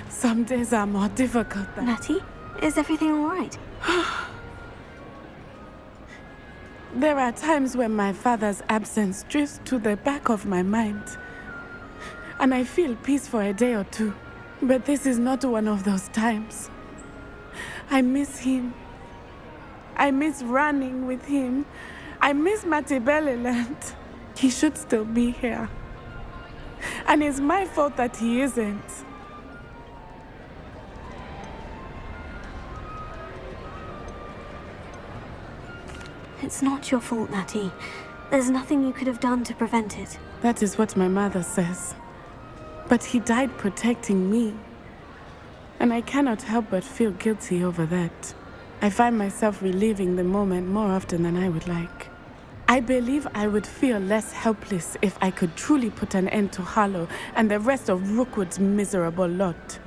Some days are more difficult than... Natty, is everything all right? There are times when my father's absence drifts to the back of my mind, and I feel peace for a day or two. But this is not one of those times. I miss him. I miss running with him. I miss Matibeleland. He should still be here. And it's my fault that he isn't. It's not your fault, Natty. There's nothing you could have done to prevent it. That is what my mother says. But he died protecting me. And I cannot help but feel guilty over that. I find myself reliving the moment more often than I would like. I believe I would feel less helpless if I could truly put an end to Harlow and the rest of Rookwood's miserable lot.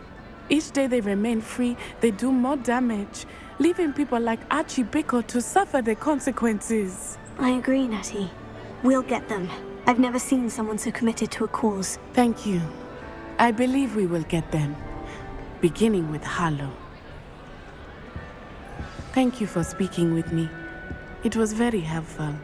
Each day they remain free, they do more damage, leaving people like Archie Bickle to suffer the consequences. I agree, Natty. We'll get them. I've never seen someone so committed to a cause. Thank you. I believe we will get them, beginning with Harlow. Thank you for speaking with me. It was very helpful.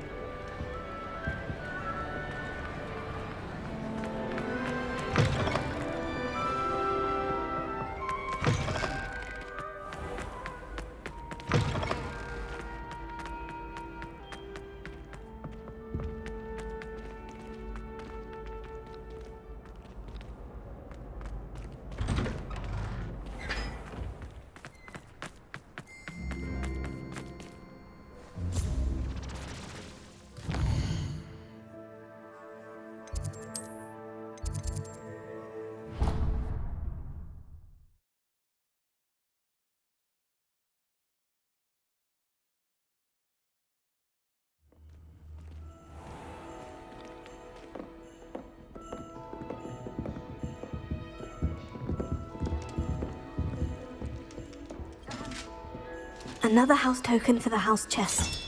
Another house token for the house chest.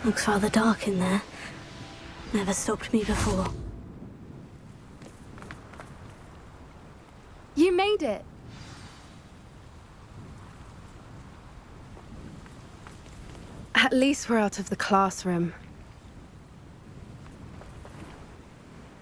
Looks rather dark in there. Never stopped me before. You made it! At least we're out of the classroom.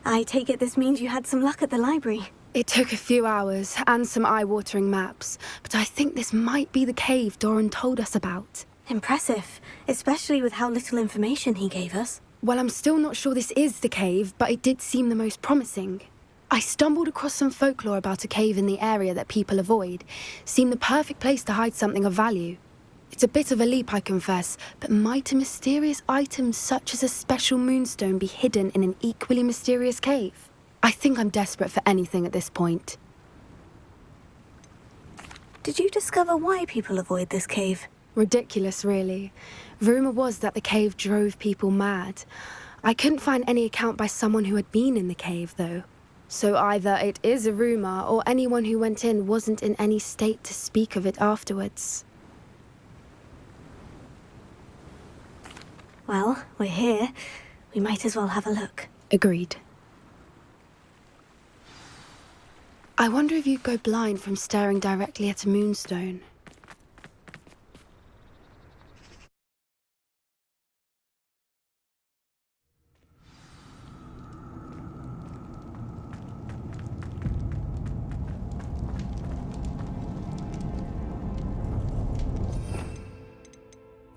I take it this means you had some luck at the library. It took a few hours and some eye-watering maps, but I think this might be the cave Doran told us about. Impressive, especially with how little information he gave us. Well, I'm still not sure this is the cave, but it did seem the most promising. I stumbled across some folklore about a cave in the area that people avoid. Seemed the perfect place to hide something of value. It's a bit of a leap, I confess, but might a mysterious item such as a special moonstone be hidden in an equally mysterious cave? I think I'm desperate for anything at this point. Did you discover why people avoid this cave? Ridiculous, really. Rumour was that the cave drove people mad. I couldn't find any account by someone who had been in the cave, though. So either it is a rumour, or anyone who went in wasn't in any state to speak of it afterwards. Well, we're here. We might as well have a look. Agreed. I wonder if you'd go blind from staring directly at a moonstone.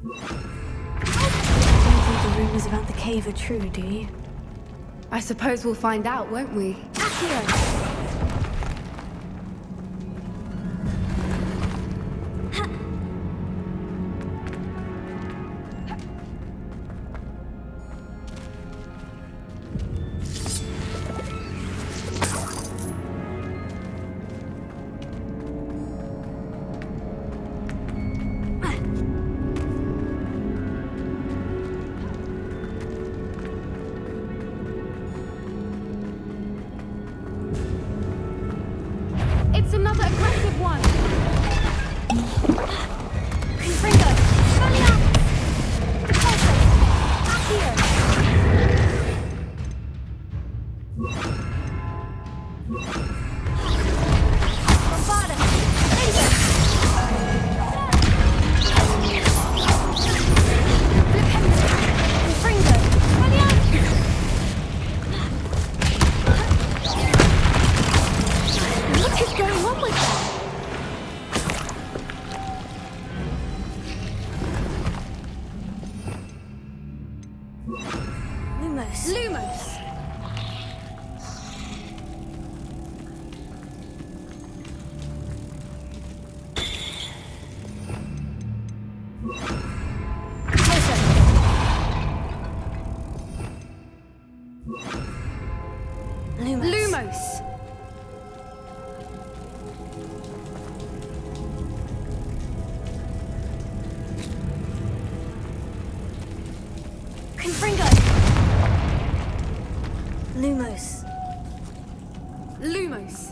Don't think the rumors about the cave are true, do you? I suppose we'll find out, won't we? Accio! It's another aggressive one! Confringo! Valiant! Repulsor! Accio! Bombarda! Laser! Confringo! Valiant! What is going on with that? Lumos! Lumos! Repulsor! Lumos! Lumos! Confringo! Lumos! Lumos!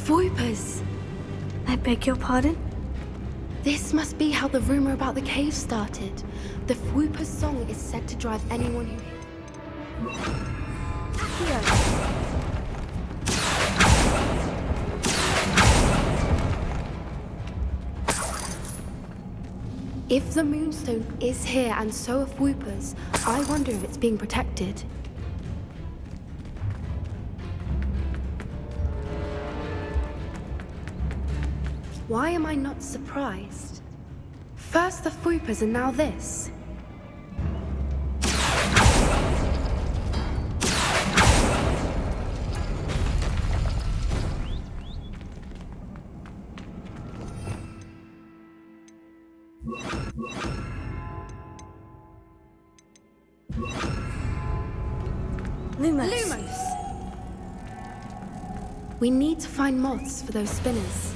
Voipers! I beg your pardon? This must be how the rumor about the cave started. The Whooper's song is said to drive anyone who... Accio! If the Moonstone is here and so are Whoopers, I wonder if it's being protected. Why am I not surprised? First the Whoopers and now this. Lumos! Lumos! We need to find moths for those spinners.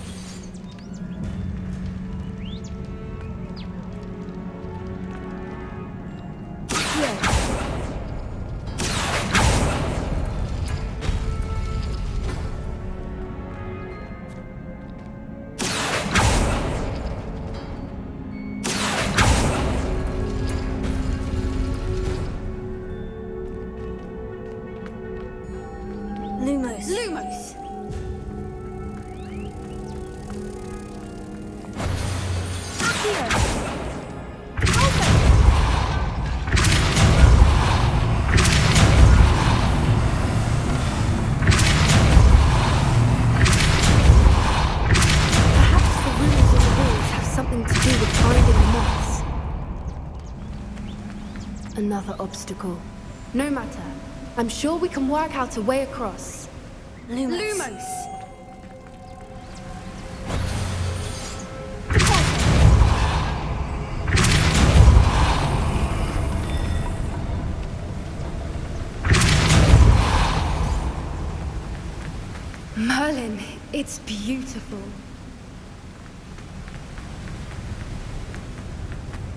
Lumos! Lumos! Accio! Perhaps the ruins on the walls have something to do with finding the moths. Another obstacle. No matter. I'm sure we can work out a way across. Lumos! Lumos! It's beautiful.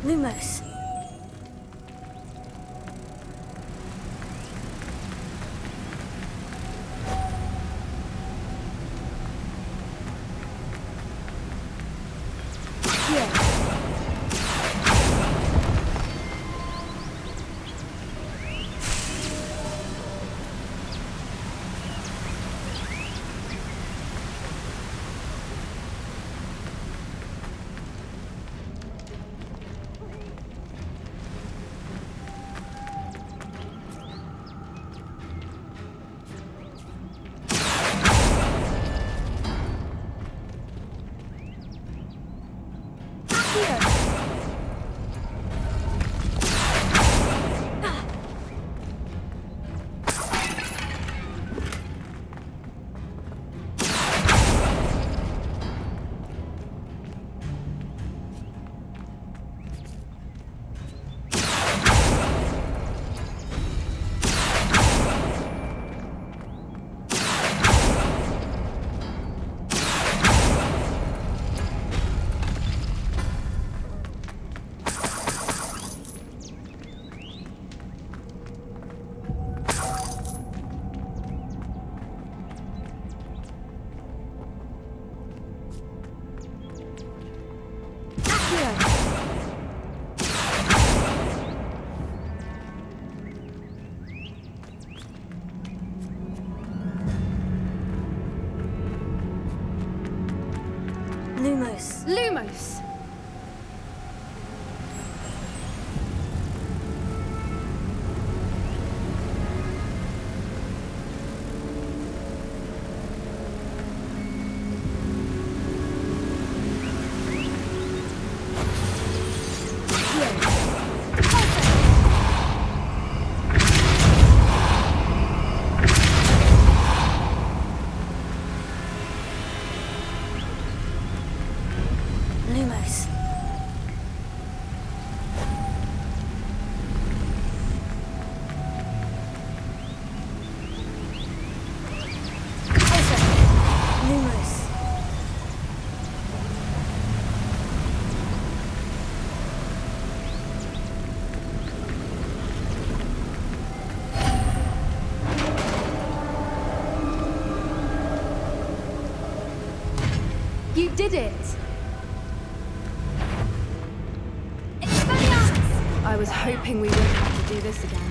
Lumos. Lumos. Lumos! Lumos. Lumos. You did it! I was hoping we wouldn't have to do this again.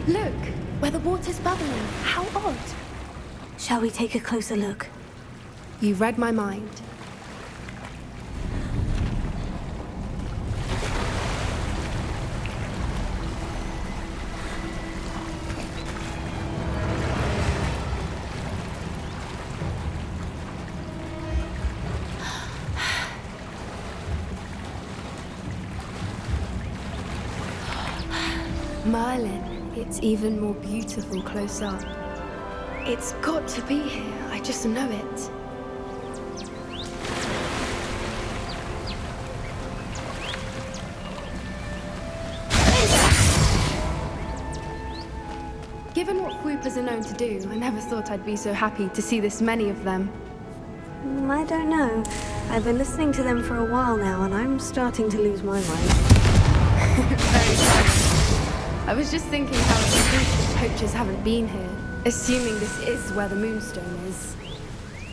Look, where the water's bubbling. How odd. Shall we take a closer look? You read my mind. Merlin, it's even more beautiful close up. It's got to be here, I just know it. Given what Whoopers are known to do, I never thought I'd be so happy to see this many of them. I don't know. I've been listening to them for a while now, and I'm starting to lose my mind. Very funny. I was just thinking how it's the poachers haven't been here, assuming this is where the Moonstone is.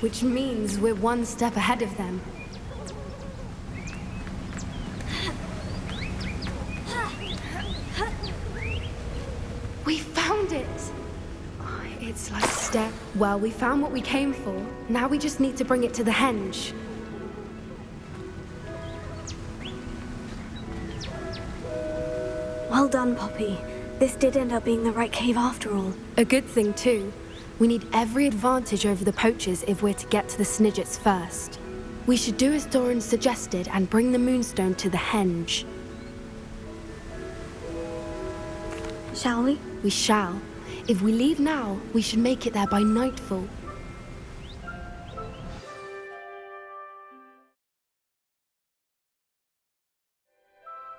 Which means we're one step ahead of them. We found it! Oh, it's like step. Well, we found what we came for. Now we just need to bring it to the henge. Well done, Poppy. This did end up being the right cave after all. A good thing, too. We need every advantage over the poachers if we're to get to the Snidgets first. We should do as Doran suggested and bring the Moonstone to the henge. Shall we? We shall. If we leave now, we should make it there by nightfall.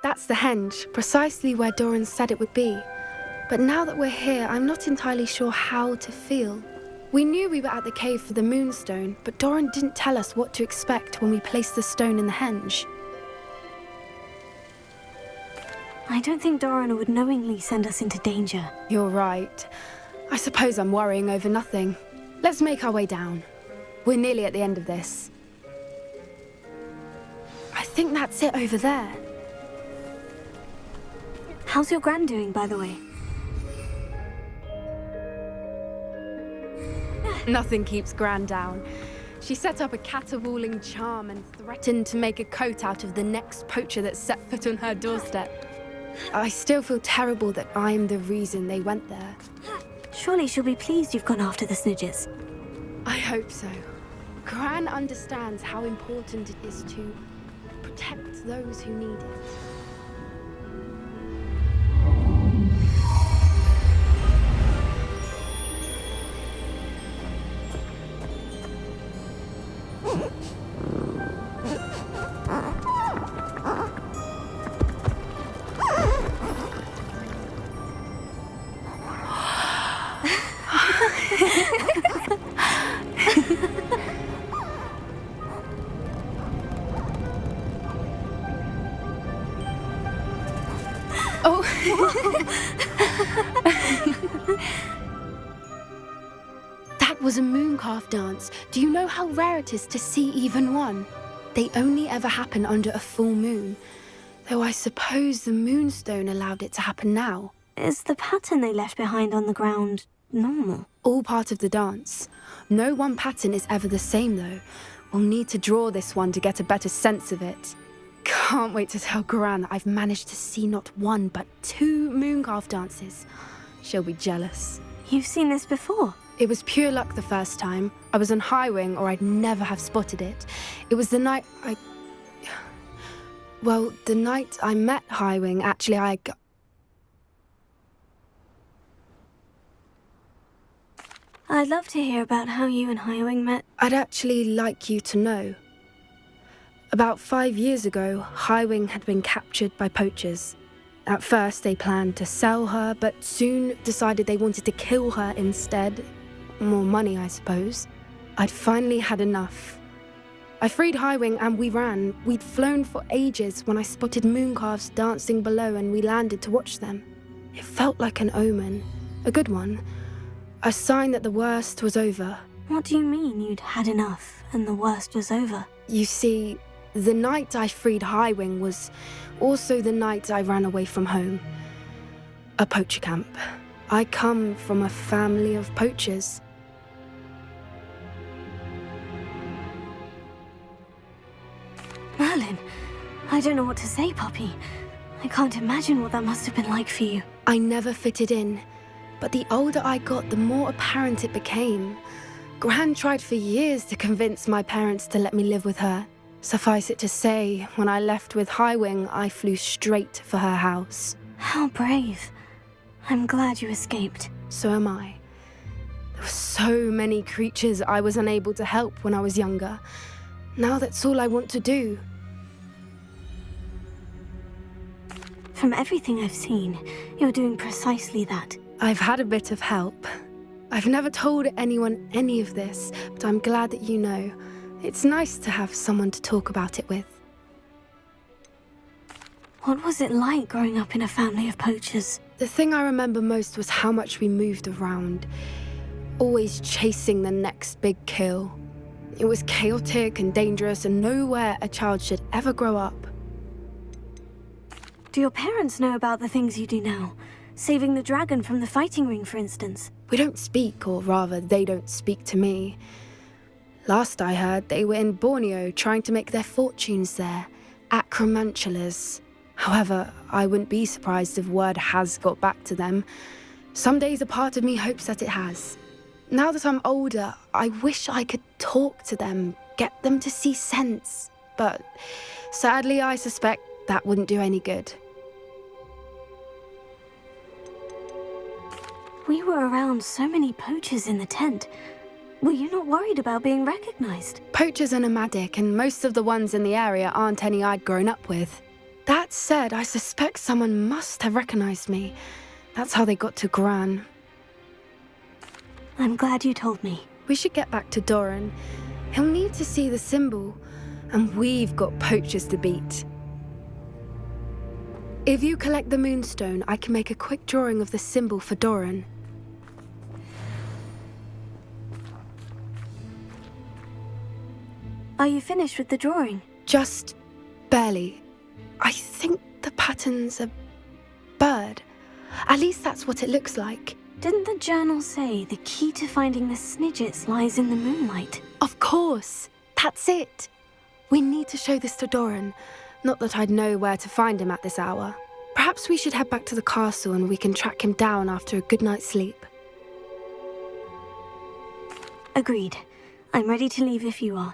That's the henge, precisely where Doran said it would be. But now that we're here, I'm not entirely sure how to feel. We knew we were at the cave for the Moonstone, but Doran didn't tell us what to expect when we placed the stone in the henge. I don't think Doran would knowingly send us into danger. You're right. I suppose I'm worrying over nothing. Let's make our way down. We're nearly at the end of this. I think that's it over there. How's your Gran doing, by the way? Nothing keeps Gran down. She set up a caterwauling charm and threatened to make a coat out of the next poacher that set foot on her doorstep. I still feel terrible that I'm the reason they went there. Surely she'll be pleased you've gone after the Snidgets. I hope so. Gran understands how important it is to protect those who need it. Oh. That was a mooncalf dance. Do you know how rare it is to see even one? They only ever happen under a full moon. Though I suppose the Moonstone allowed it to happen now. Is the pattern they left behind on the ground normal? All part of the dance. No one pattern is ever the same, though. We'll need to draw this one to get a better sense of it. Can't wait to tell Gran that I've managed to see not one, but 2 mooncalf dances. She'll be jealous. You've seen this before? It was pure luck the first time. I was on Highwing, or I'd never have spotted it. It was the night Well, the night I met Highwing, actually, I'd love to hear about how you and Highwing met. I'd actually like you to know. About 5 years ago, Highwing had been captured by poachers. At first, they planned to sell her, but soon decided they wanted to kill her instead. More money, I suppose. I'd finally had enough. I freed Highwing and we ran. We'd flown for ages when I spotted mooncalves dancing below and we landed to watch them. It felt like an omen. A good one. A sign that the worst was over. What do you mean you'd had enough and the worst was over? You see, the night I freed Highwing was also the night I ran away from home. A poacher camp. I come from a family of poachers. Merlin, I don't know what to say, Poppy. I can't imagine what that must have been like for you. I never fitted in, but the older I got, the more apparent it became. Gran tried for years to convince my parents to let me live with her. Suffice it to say, when I left with Highwing, I flew straight for her house. How brave. I'm glad you escaped. So am I. There were so many creatures I was unable to help when I was younger. Now that's all I want to do. From everything I've seen, you're doing precisely that. I've had a bit of help. I've never told anyone any of this, but I'm glad that you know. It's nice to have someone to talk about it with. What was it like growing up in a family of poachers? The thing I remember most was how much we moved around, always chasing the next big kill. It was chaotic and dangerous and nowhere a child should ever grow up. Do your parents know about the things you do now? Saving the dragon from the fighting ring, for instance? We don't speak, or rather, they don't speak to me. Last I heard, they were in Borneo trying to make their fortunes there, acromantulas. However, I wouldn't be surprised if word has got back to them. Some days a part of me hopes that it has. Now that I'm older, I wish I could talk to them, get them to see sense. But sadly, I suspect that wouldn't do any good. We were around so many poachers in the tent. Were you not worried about being recognized? Poachers are nomadic, and most of the ones in the area aren't any I'd grown up with. That said, I suspect someone must have recognized me. That's how they got to Gran. I'm glad you told me. We should get back to Doran. He'll need to see the symbol, and we've got poachers to beat. If you collect the MoonStone, I can make a quick drawing of the symbol for Doran. Are you finished with the drawing? Just barely. I think the pattern's a bird. At least that's what it looks like. Didn't the journal say the key to finding the Snidgets lies in the moonlight? Of course. That's it. We need to show this to Doran. Not that I'd know where to find him at this hour. Perhaps we should head back to the castle and we can track him down after a good night's sleep. Agreed. I'm ready to leave if you are.